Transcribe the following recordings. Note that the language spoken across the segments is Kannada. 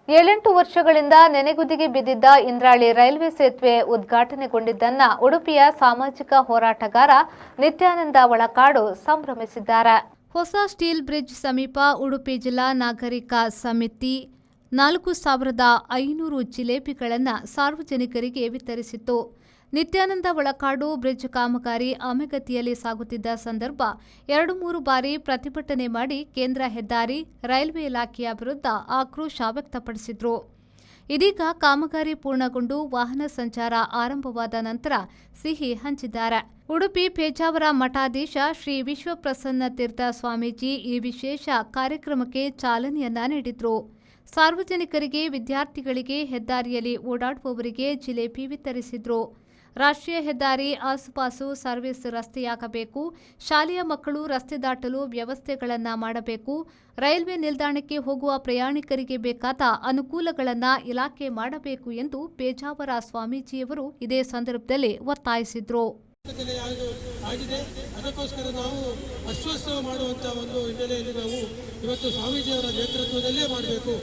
7-8 ವರ್ಷಗಳಿಂದ ನೆನೆಗುದಿಗೆ ಬಿದ್ದಿದ್ದ ಇಂದ್ರಾಳಿ ರೈಲ್ವೆ ಸೇತುವೆ ಉದ್ಘಾಟನೆಗೊಂಡಿದ್ದನ್ನ ಉಡುಪಿಯ ಸಾಮಾಜಿಕ ಹೋರಾಟಗಾರ ನಿತ್ಯಾನಂದ ಒಳಕಾಡು ಸಂಭ್ರಮಿಸಿದ್ದಾರೆ. ಹೊಸ ಸ್ಟೀಲ್ ಬ್ರಿಡ್ಜ್ ಸಮೀಪ ಉಡುಪಿ ಜಿಲ್ಲಾ ನಾಗರಿಕ ಸಮಿತಿ 4500 ಜಿಲೇಬಿಗಳನ್ನು ಸಾರ್ವಜನಿಕರಿಗೆ ವಿತರಿಸಿತು. ನಿತ್ಯಾನಂದ ಒಳಕಾಡು ಬ್ರಿಡ್ಜ್ ಕಾಮಗಾರಿ ಆಮೆಗತಿಯಲ್ಲಿ ಸಾಗುತ್ತಿದ್ದ ಸಂದರ್ಭ 2-3 ಬಾರಿ ಪ್ರತಿಭಟನೆ ಮಾಡಿ ಕೇಂದ್ರ ಹೆದ್ದಾರಿ ರೈಲ್ವೆ ಇಲಾಖೆಯ ವಿರುದ್ಧ ಆಕ್ರೋಶ ವ್ಯಕ್ತಪಡಿಸಿದ್ರು. ಇದೀಗ ಕಾಮಗಾರಿ ಪೂರ್ಣಗೊಂಡು ವಾಹನ ಸಂಚಾರ ಆರಂಭವಾದ ನಂತರ ಸಿಹಿ ಹಂಚಿದ್ದಾರೆ. ಉಡುಪಿ ಪೇಜಾವರ ಮಠಾಧೀಶ ಶ್ರೀ ವಿಶ್ವಪ್ರಸನ್ನ ತೀರ್ಥ ಸ್ವಾಮೀಜಿ ಈ ವಿಶೇಷ ಕಾರ್ಯಕ್ರಮಕ್ಕೆ ಚಾಲನೆಯನ್ನ ನೀಡಿದ್ರು. ಸಾರ್ವಜನಿಕರಿಗೆ, ವಿದ್ಯಾರ್ಥಿಗಳಿಗೆ, ಹೆದ್ದಾರಿಯಲ್ಲಿ ಓಡಾಡುವವರಿಗೆ ಜಿಲೇಬಿ ವಿತರಿಸಿದ್ರು. ರಾಷ್ಟ್ರೀಯ ಹೆದ್ದಾರಿ ಆಸುಪಾಸು ಸರ್ವಿಸ್ ರಸ್ತೆಯಾಗಬೇಕು, ಶಾಲೆಯ ಮಕ್ಕಳು ರಸ್ತೆ ದಾಟಲು ವ್ಯವಸ್ಥೆಗಳನ್ನು ಮಾಡಬೇಕು, ರೈಲ್ವೆ ನಿಲ್ದಾಣಕ್ಕೆ ಹೋಗುವ ಪ್ರಯಾಣಿಕರಿಗೆ ಬೇಕಾದ ಅನುಕೂಲಗಳನ್ನು ಇಲಾಖೆ ಮಾಡಬೇಕು ಎಂದು ಪೇಜಾವರ ಸ್ವಾಮೀಜಿಯವರು ಇದೇ ಸಂದರ್ಭದಲ್ಲಿ ಒತ್ತಾಯಿಸಿದರು. ಅದಕ್ಕೋಸ್ಕರ ನಾವು ಅಶ್ವತ್ಥವ ಮಾಡುವಂತಹ ಒಂದು ಹಿನ್ನೆಲೆಯಲ್ಲಿ ನಾವು ಇವತ್ತು ಸ್ವಾಮೀಜಿಯವರ ನೇತೃತ್ವದಲ್ಲೇ ಮಾಡಬೇಕು.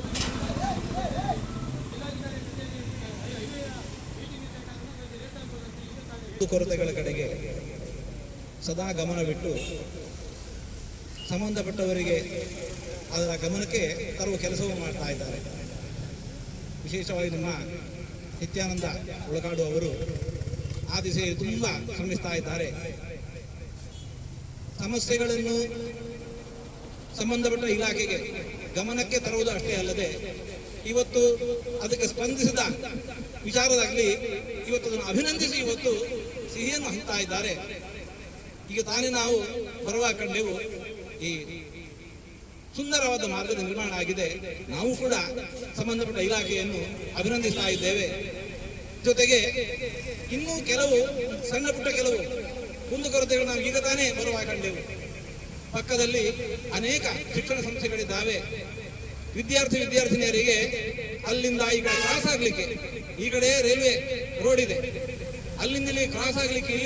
ಕೊರತೆಗಳ ಕಡೆಗೆ ಸದಾ ಗಮನವಿಟ್ಟು ಸಂಬಂಧಪಟ್ಟವರಿಗೆ ಅದರ ಗಮನಕ್ಕೆ ತರುವ ಕೆಲಸವನ್ನು ಮಾಡ್ತಾ ಇದ್ದಾರೆ. ವಿಶೇಷವಾಗಿ ನಮ್ಮ ನಿತ್ಯಾನಂದ ಒಳಕಾಡು ಅವರು ಆ ದಿಸೆಯಲ್ಲಿ ತುಂಬ ಶ್ರಮಿಸ್ತಾ ಇದ್ದಾರೆ. ಸಮಸ್ಯೆಗಳನ್ನು ಸಂಬಂಧಪಟ್ಟ ಇಲಾಖೆಗೆ ಗಮನಕ್ಕೆ ತರುವುದು ಅಷ್ಟೇ ಅಲ್ಲದೆ ಇವತ್ತು ಅದಕ್ಕೆ ಸ್ಪಂದಿಸಿದ ವಿಚಾರದಾಗಲಿ ಇವತ್ತು ಅದನ್ನು ಅಭಿನಂದಿಸಿ ಇವತ್ತು ಸಿಹಿಯನ್ನು ಹಂಚ್ತಾ ಇದ್ದಾರೆ. ಈಗ ತಾನೇ ನಾವು ಬರುವಾಗ ಕಂಡೆವು ಈ ಸುಂದರವಾದ ಮಾರ್ಗದ ನಿರ್ಮಾಣ ಆಗಿದೆ. ನಾವು ಕೂಡ ಸಂಬಂಧಪಟ್ಟ ಇಲಾಖೆಯನ್ನು ಅಭಿನಂದಿಸ್ತಾ ಇದ್ದೇವೆ. ಜೊತೆಗೆ ಇನ್ನೂ ಕೆಲವು ಸಣ್ಣ ಪುಟ್ಟ ಕೆಲವು ಕುಂದುಕೊರತೆಗಳು ನಾವು ಈಗ ತಾನೇ ಬರುವಾಗ ಕಂಡೆವು. ಪಕ್ಕದಲ್ಲಿ ಅನೇಕ ಶಿಕ್ಷಣ ಸಂಸ್ಥೆಗಳಿದ್ದಾವೆ. ವಿದ್ಯಾರ್ಥಿನಿಯರಿಗೆ ಅಲ್ಲಿಂದ ಈ ಕಡೆ ಕ್ರಾಸ್ ಆಗ್ಲಿಕ್ಕೆ, ಈ ಕಡೆ ರೈಲ್ವೆ ರೋಡ್ ಇದೆ, ಅಲ್ಲಿಂದ ಇಲ್ಲಿ ಕ್ರಾಸ್ ಆಗ್ಲಿಕ್ಕೆ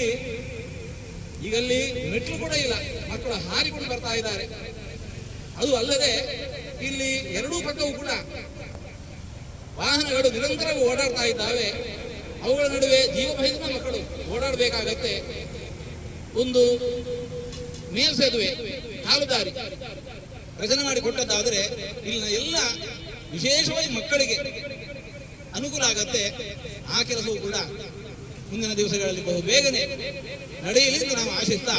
ಈಗಲ್ಲಿ ಮೆಟ್ಲು ಕೂಡ ಇಲ್ಲ, ಮಕ್ಕಳು ಹಾರಿಕೊಂಡು ಬರ್ತಾ ಇದ್ದಾರೆ. ಅದು ಅಲ್ಲದೆ ಇಲ್ಲಿ ಎರಡೂ ಪಕ್ಕವೂ ಕೂಡ ವಾಹನಗಳು ನಿರಂತರವಾಗಿ ಓಡಾಡ್ತಾ ಇದ್ದಾವೆ. ಅವುಗಳ ನಡುವೆ ಜೀವಭಯದ ಮಕ್ಕಳು ಓಡಾಡಬೇಕಾಗತ್ತೆ. ಒಂದು ಮೇಲ್ಸೇತುವೆ ಕಾಲುದಾರಿ ರಚನೆ ಮಾಡಿಕೊಟ್ಟದ್ದಾದರೆ ಇಲ್ಲಿನ ಎಲ್ಲ ವಿಶೇಷವಾಗಿ ಮಕ್ಕಳಿಗೆ ಅನುಕೂಲ ಆಗತ್ತೆ. ಆ ಕೆಲಸವೂ ಕೂಡ ಮುಂದಿನ ದಿವಸಗಳಲ್ಲಿ ಬಹು ಬೇಗನೆ ನಡೆಯಲಿ ಎಂದು ನಾವು ಆಶಿಸ್ತಾ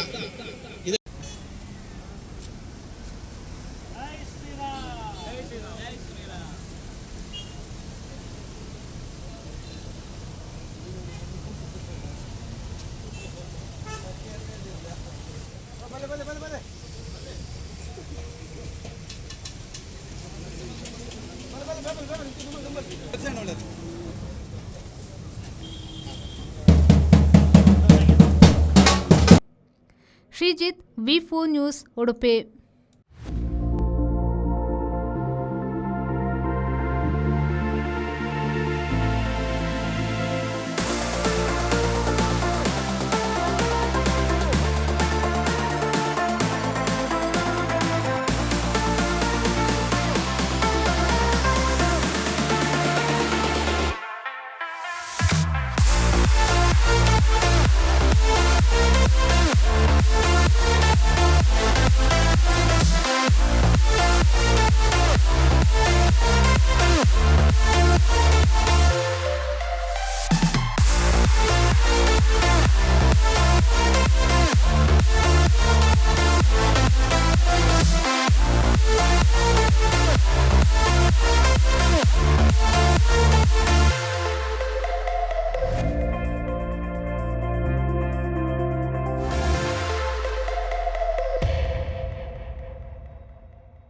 ಶ್ರೀಜಿತ್, ವಿ4 ನ್ಯೂಸ್, ಉಡುಪಿ.